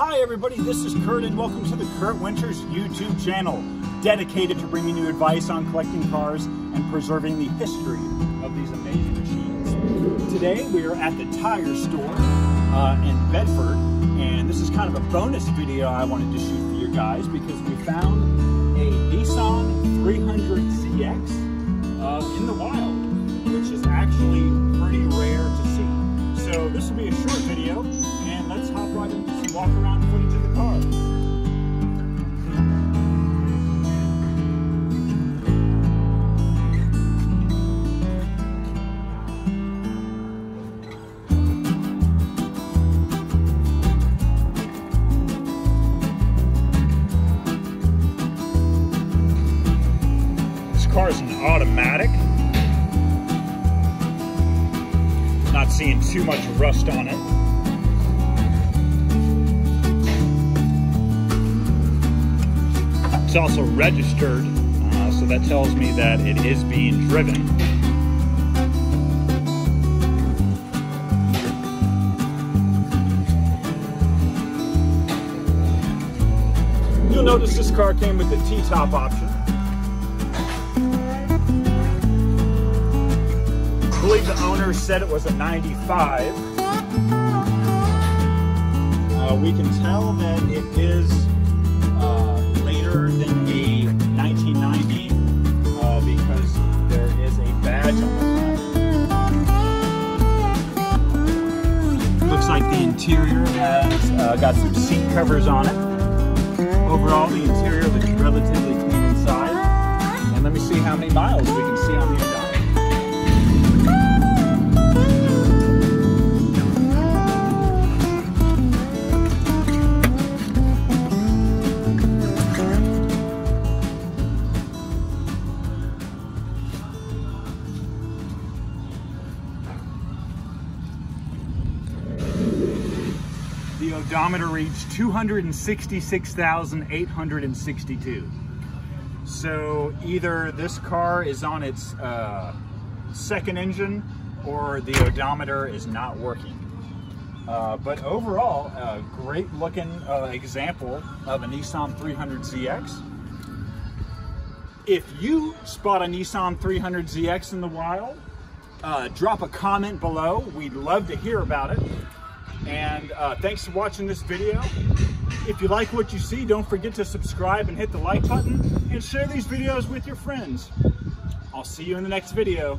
Hi everybody, this is Kurt and welcome to the Kurt Winters YouTube channel, dedicated to bringing you advice on collecting cars and preserving the history of these amazing machines. Today we are at the tire store in Bedford, and this is kind of a bonus video I wanted to shoot for you guys because we found a Nissan 300ZX in the wild, which is actually pretty rare to see. So this will be a short video, and let's hop right into some walk around footage of the car. This car is an automatic. Not seeing too much rust on it. It's also registered, so that tells me that it is being driven. You'll notice this car came with the T-top option. I believe the owner said it was a 95. We can tell that it is later than a 1990 because there is a badge on the front. Looks like the interior has got some seat covers on it. Overall, the interior looks relatively clean inside. And let me see how many miles we can see on the odometer. The odometer reached 266,862. So either this car is on its second engine or the odometer is not working. But overall, a great looking example of a Nissan 300ZX. If you spot a Nissan 300ZX in the wild, drop a comment below. We'd love to hear about it. And thanks for watching this video. If you like what you see, don't forget to subscribe and hit the like button and share these videos with your friends. I'll see you in the next video.